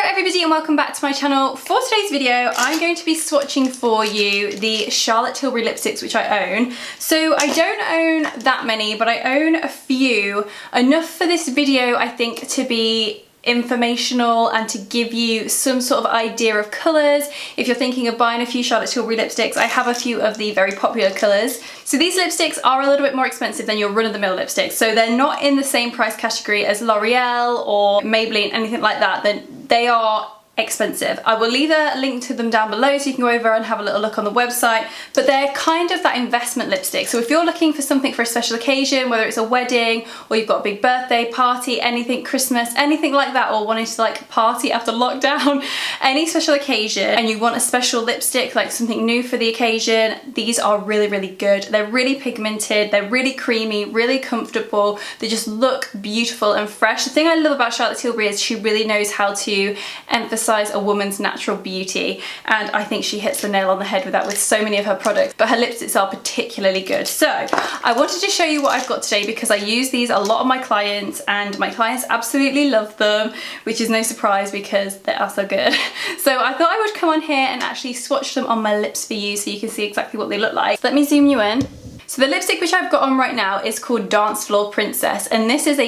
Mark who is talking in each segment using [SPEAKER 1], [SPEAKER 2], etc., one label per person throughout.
[SPEAKER 1] Hello everybody and welcome back to my channel. For today's video I'm going to be swatching for you the Charlotte Tilbury lipsticks which I own. So I don't own that many, but I own a few, enough for this video I think to be informational and to give you some sort of idea of colours. If you're thinking of buying a few Charlotte Tilbury lipsticks, I have a few of the very popular colours. So these lipsticks are a little bit more expensive than your run-of-the-mill lipsticks. So they're not in the same price category as L'Oreal or Maybelline, anything like that. Then they are expensive. I will leave a link to them down below so you can go over and have a little look on the website, but they're kind of that investment lipstick. So if you're looking for something for a special occasion, whether it's a wedding or you've got a big birthday party, anything, Christmas, anything like that, or wanting to like party after lockdown, any special occasion, and you want a special lipstick, like something new for the occasion, these are really, really good. They're really pigmented, they're really creamy, really comfortable, they just look beautiful and fresh. The thing I love about Charlotte Tilbury is she really knows how to emphasize a woman's natural beauty, and I think she hits the nail on the head with that with so many of her products, but her lipsticks are particularly good. So I wanted to show you what I've got today because I use these a lot on my clients and my clients absolutely love them, which is no surprise because they are so good. So I thought I would come on here and actually swatch them on my lips for you so you can see exactly what they look like. Let me zoom you in. So the lipstick which I've got on right now is called Dancefloor Princess, and this is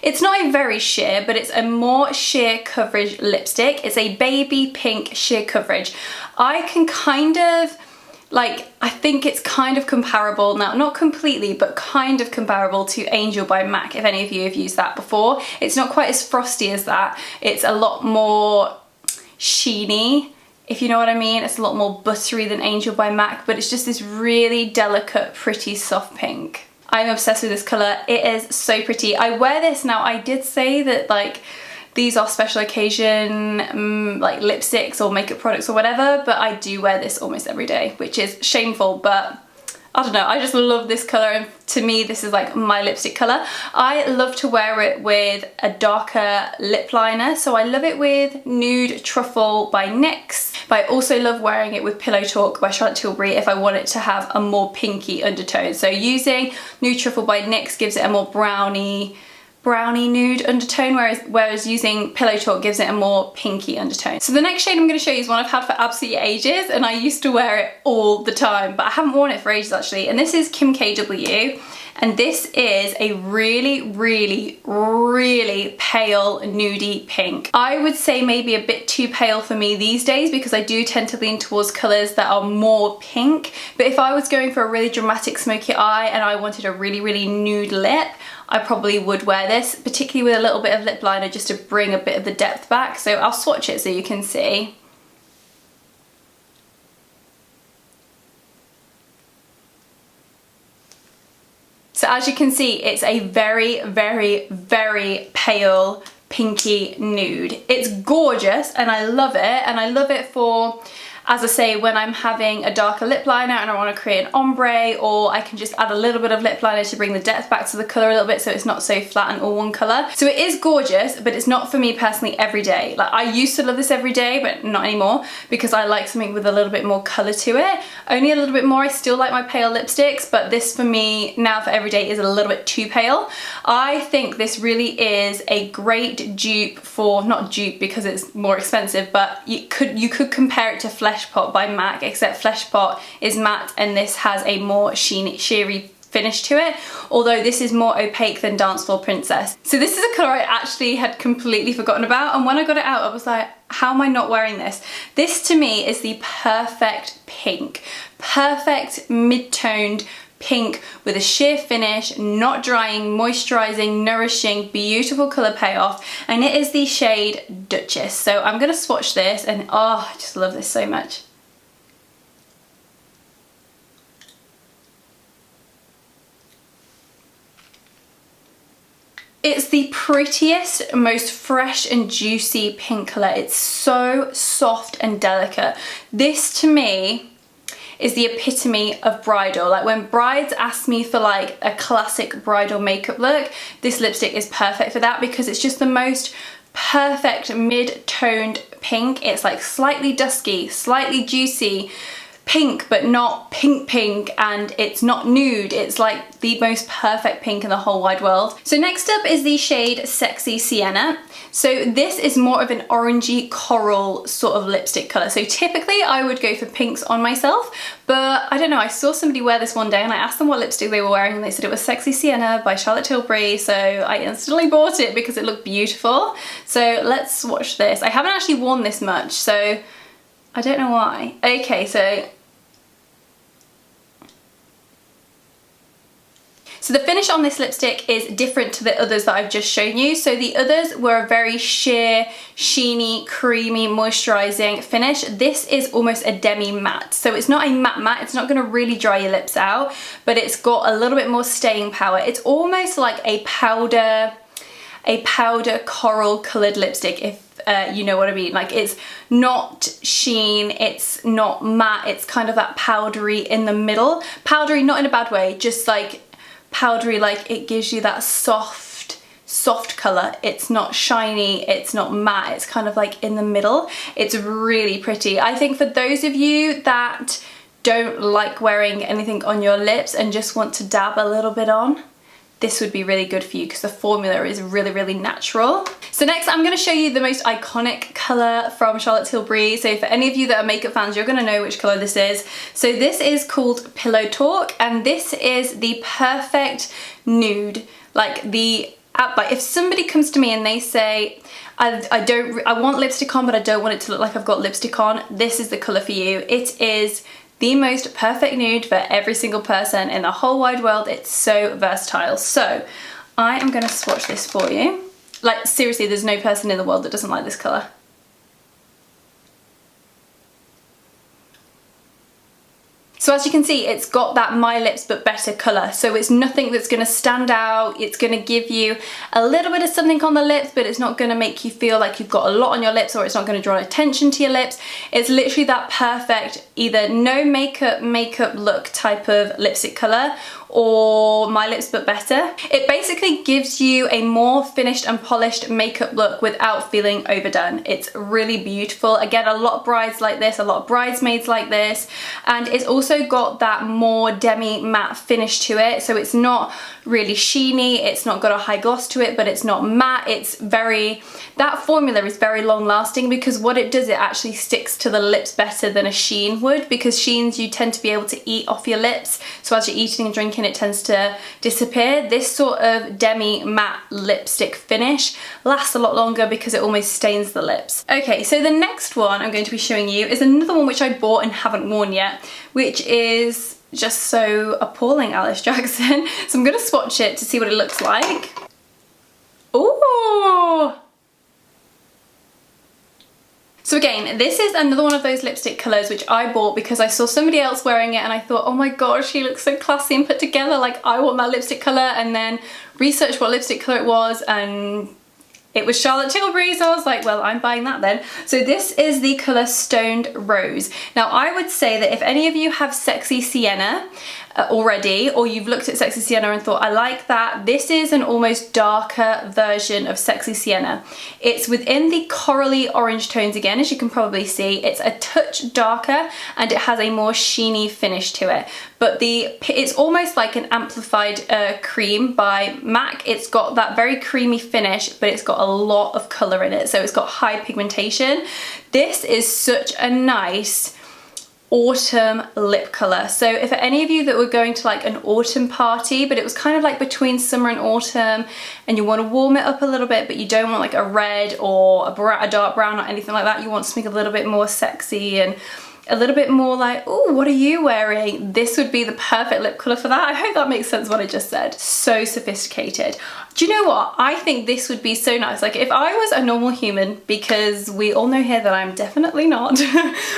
[SPEAKER 1] it's not a very sheer, but it's a more sheer coverage lipstick. It's a baby pink sheer coverage. I can kind of, I think it's kind of comparable, now not completely, but kind of comparable to Angel by MAC, if any of you have used that before. It's not quite as frosty as that. It's a lot more sheeny, if you know what I mean. It's a lot more buttery than Angel by MAC, but it's just this really delicate, pretty soft pink. I'm obsessed with this colour. It is so pretty. I wear this now. I did say that these are special occasion lipsticks or makeup products or whatever, but I do wear this almost every day, which is shameful, but I don't know, I just love this colour, and to me this is like my lipstick colour. I love to wear it with a darker lip liner, so I love it with Nude Truffle by NYX, but I also love wearing it with Pillow Talk by Charlotte Tilbury if I want it to have a more pinky undertone. So using Nude Truffle by NYX gives it a more brownie nude undertone, whereas using Pillow Talk gives it a more pinky undertone. So the next shade I'm going to show you is one I've had for absolutely ages, and I used to wear it all the time, but I haven't worn it for ages actually, and this is Kim KW, and this is a really, really, really pale nudie pink. I would say maybe a bit too pale for me these days because I do tend to lean towards colours that are more pink, but if I was going for a really dramatic smoky eye and I wanted a really, really nude lip, I probably would wear this, particularly with a little bit of lip liner just to bring a bit of the depth back. So I'll swatch it so you can see. So as you can see, it's a very, very, very pale pinky nude. It's gorgeous and I love it, and I love it for, as I say, when I'm having a darker lip liner and I want to create an ombre, or I can just add a little bit of lip liner to bring the depth back to the colour a little bit so it's not so flat and all one colour. So it is gorgeous, but it's not for me personally every day. Like, I used to love this every day, but not anymore because I like something with a little bit more colour to it. Only a little bit more. I still like my pale lipsticks, but this for me now for every day is a little bit too pale. I think this really is a great dupe for, not dupe because it's more expensive, but you could compare it to Flesh Pot by MAC, except Flesh Pot is matte and this has a more sheery finish to it, although this is more opaque than Dancefloor Princess. So this is a colour I actually had completely forgotten about, and when I got it out I was like, how am I not wearing this? This to me is the perfect pink, perfect mid-toned pink with a sheer finish, not drying, moisturising, nourishing, beautiful colour payoff, and it is the shade Duchess. So I'm going to swatch this, and oh, I just love this so much. It's the prettiest, most fresh and juicy pink colour. It's so soft and delicate. This to me is the epitome of bridal. Like when brides ask me for like a classic bridal makeup look, this lipstick is perfect for that because it's just the most perfect mid-toned pink. It's like slightly dusky, slightly juicy, pink but not pink pink, and it's not nude. It's like the most perfect pink in the whole wide world. So next up is the shade Sexy Sienna. So this is more of an orangey coral sort of lipstick colour. So typically I would go for pinks on myself, but I don't know, I saw somebody wear this one day and I asked them what lipstick they were wearing and they said it was Sexy Sienna by Charlotte Tilbury, so I instantly bought it because it looked beautiful. So let's swatch this. I haven't actually worn this much, so I don't know why. Okay, so the finish on this lipstick is different to the others that I've just shown you. So the others were a very sheer, sheeny, creamy, moisturizing finish. This is almost a demi matte. So it's not a matte, it's not gonna really dry your lips out, but it's got a little bit more staying power. It's almost like a powder coral colored lipstick, if you know what I mean. Like, it's not sheen, it's not matte, it's kind of that powdery in the middle. Powdery, not in a bad way, just like powdery, like it gives you that soft color. It's not shiny, it's not matte, it's kind of like in the middle. It's really pretty. I think for those of you that don't like wearing anything on your lips and just want to dab a little bit on, this would be really good for you because the formula is really, really natural. So next I'm going to show you the most iconic colour from Charlotte Tilbury. So for any of you that are makeup fans, you're going to know which colour this is. So this is called Pillow Talk, and this is the perfect nude. Like if somebody comes to me and they say, I want lipstick on but I don't want it to look like I've got lipstick on, this is the colour for you. It is the most perfect nude for every single person in the whole wide world. It's so versatile. So I am going to swatch this for you. Like, seriously, there's no person in the world that doesn't like this colour. So as you can see, it's got that My Lips But Better colour. So it's nothing that's going to stand out. It's going to give you a little bit of something on the lips, but it's not going to make you feel like you've got a lot on your lips, or it's not going to draw attention to your lips. It's literally that perfect either no makeup look type of lipstick colour, or My Lips But Better. It basically gives you a more finished and polished makeup look without feeling overdone. It's really beautiful. Again, a lot of brides like this, a lot of bridesmaids like this, and it's also got that more demi matte finish to it. So it's not really sheeny, it's not got a high gloss to it, but it's not matte. It's very, that formula is very long lasting because what it does, it actually sticks to the lips better than a sheen would, because sheens you tend to be able to eat off your lips. So as you're eating and drinking, it tends to disappear. This sort of demi matte lipstick finish lasts a lot longer because it almost stains the lips. Okay, so the next one I'm going to be showing you is another one which I bought and haven't worn yet, which is just so appalling, Alice Jackson. So I'm gonna swatch it to see what it looks like. Ooh! So again, this is another one of those lipstick colours which I bought because I saw somebody else wearing it and I thought, oh my gosh, she looks so classy and put together, like I want that lipstick colour, and then researched what lipstick colour it was and it was Charlotte Tilbury, so I was like, well, I'm buying that then. So this is the colour Stoned Rose. Now I would say that if any of you have Sexy Sienna already, or you've looked at Sexy Sienna and thought, I like that, this is an almost darker version of Sexy Sienna. It's within the corally orange tones again, as you can probably see. It's a touch darker and it has a more sheeny finish to it. But it's almost like an amplified cream by MAC. It's got that very creamy finish, but it's got a lot of colour in it. So it's got high pigmentation. This is such a nice autumn lip colour. So if any of you that were going to like an autumn party, but it was kind of like between summer and autumn, and you want to warm it up a little bit, but you don't want like a red or a dark brown or anything like that, you want something a little bit more sexy and a little bit more like, oh, what are you wearing? This would be the perfect lip colour for that. I hope that makes sense what I just said. So sophisticated. Do you know what? I think this would be so nice. Like if I was a normal human, because we all know here that I'm definitely not,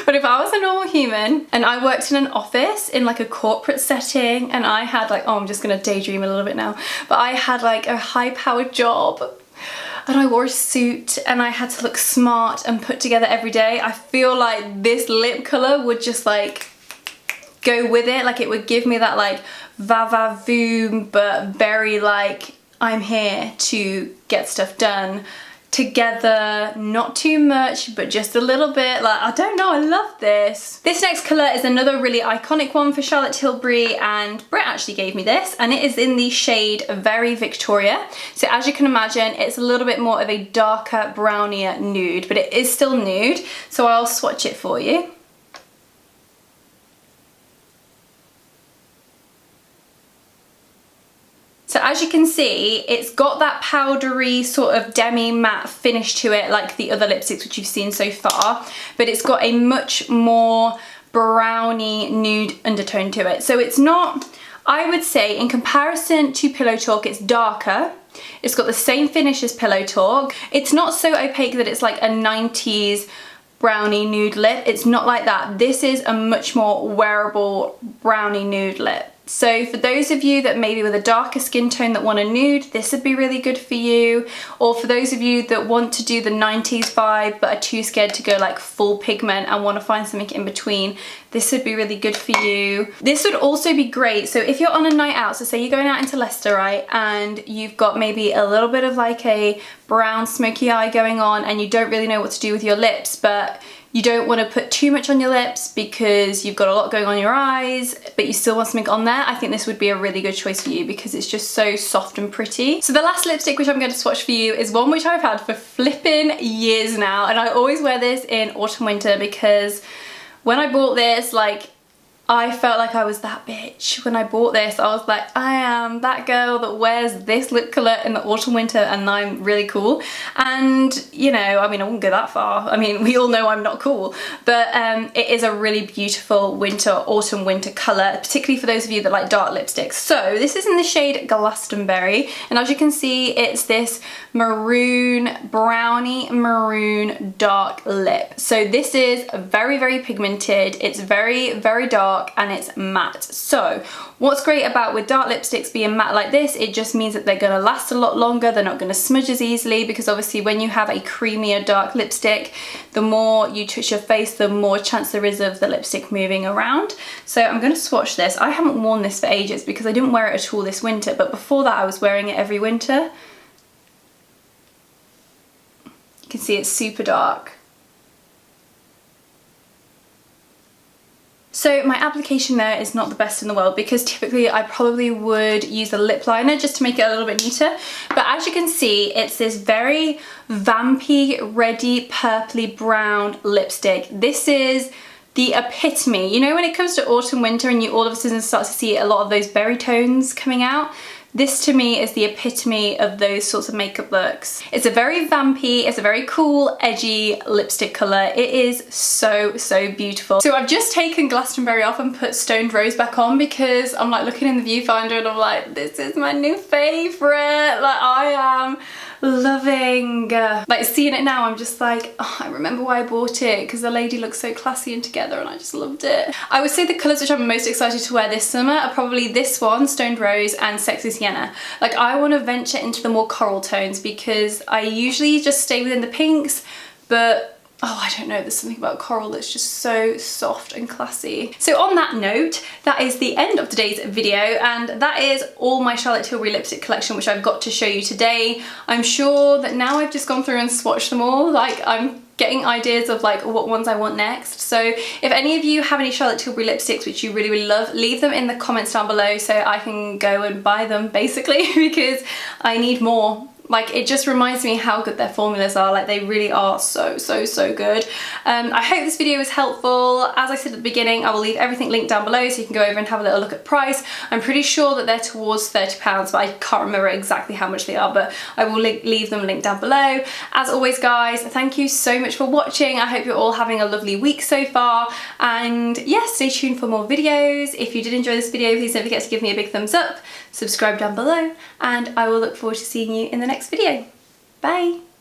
[SPEAKER 1] but if I was a normal human and I worked in an office in like a corporate setting and I had like, oh, I'm just gonna daydream a little bit now, but I had like a high-powered job and I wore a suit and I had to look smart and put together every day, I feel like this lip colour would just like go with it. Like it would give me that like va-va-voom, but very like, I'm here to get stuff done together, not too much, but just a little bit. Like, I don't know, I love this. This next colour is another really iconic one for Charlotte Tilbury, and Britt actually gave me this, and it is in the shade Very Victoria. So as you can imagine, it's a little bit more of a darker, brownier nude, but it is still nude, so I'll swatch it for you. So as you can see, it's got that powdery sort of demi-matte finish to it like the other lipsticks which you've seen so far, but it's got a much more browny nude undertone to it. So it's not, I would say in comparison to Pillow Talk, it's darker. It's got the same finish as Pillow Talk. It's not so opaque that it's like a 90s brownie nude lip. It's not like that. This is a much more wearable brownie nude lip. So for those of you that maybe with a darker skin tone that want a nude, this would be really good for you. Or for those of you that want to do the 90s vibe but are too scared to go like full pigment and want to find something in between, this would be really good for you. This would also be great, so if you're on a night out, so say you're going out into Leicester, right, and you've got maybe a little bit of like a brown smoky eye going on and you don't really know what to do with your lips, but you don't want to put too much on your lips because you've got a lot going on your eyes, but you still want something on there, I think this would be a really good choice for you because it's just so soft and pretty. So the last lipstick which I'm going to swatch for you is one which I've had for flipping years now, and I always wear this in autumn winter because when I bought this, like, I felt like I was that bitch. When I bought this, I was like, I am that girl that wears this lip colour in the autumn winter and I'm really cool. And, you know, I mean, I wouldn't go that far. I mean, we all know I'm not cool. But it is a really beautiful autumn winter colour, particularly for those of you that like dark lipsticks. So this is in the shade Glastonbury. And as you can see, it's this maroon, brownie maroon dark lip. So this is very, very pigmented. It's very, very dark, and it's matte. So what's great about with dark lipsticks being matte like this, it just means that they're going to last a lot longer. They're not going to smudge as easily, because obviously when you have a creamier dark lipstick, the more you touch your face, the more chance there is of the lipstick moving around. So I'm going to swatch this. I haven't worn this for ages because I didn't wear it at all this winter, but before that I was wearing it every winter. You can see it's super dark. So my application there is not the best in the world because typically I probably would use a lip liner just to make it a little bit neater. But as you can see, it's this very vampy, reddy, purpley brown lipstick. This is the epitome. You know, when it comes to autumn, winter, and you all of a sudden start to see a lot of those berry tones coming out, this to me is the epitome of those sorts of makeup looks. It's a very vampy, it's a very cool, edgy lipstick colour. It is so, so beautiful. So I've just taken Glastonbury off and put Stoned Rose back on because I'm like looking in the viewfinder and I'm like, this is my new favourite. Like, I am loving. Like, seeing it now, I'm just like, oh, I remember why I bought it, because the lady looks so classy and together and I just loved it. I would say the colours which I'm most excited to wear this summer are probably this one, Stoned Rose, and Sexy Sienna. Like, I want to venture into the more coral tones because I usually just stay within the pinks, but oh, I don't know, there's something about coral that's just so soft and classy. So on that note, that is the end of today's video, and that is all my Charlotte Tilbury lipstick collection which I've got to show you today. I'm sure that now I've just gone through and swatched them all, like I'm getting ideas of like what ones I want next. So if any of you have any Charlotte Tilbury lipsticks which you really, really love, leave them in the comments down below so I can go and buy them basically because I need more. Like, it just reminds me how good their formulas are. Like, they really are so, so, so good. I hope this video was helpful. As I said at the beginning, I will leave everything linked down below so you can go over and have a little look at price. I'm pretty sure that they're towards £30, but I can't remember exactly how much they are, but I will leave them linked down below. As always, guys, thank you so much for watching. I hope you're all having a lovely week so far. And yeah, stay tuned for more videos. If you did enjoy this video, please don't forget to give me a big thumbs up, subscribe down below, and I will look forward to seeing you in the next video. Bye!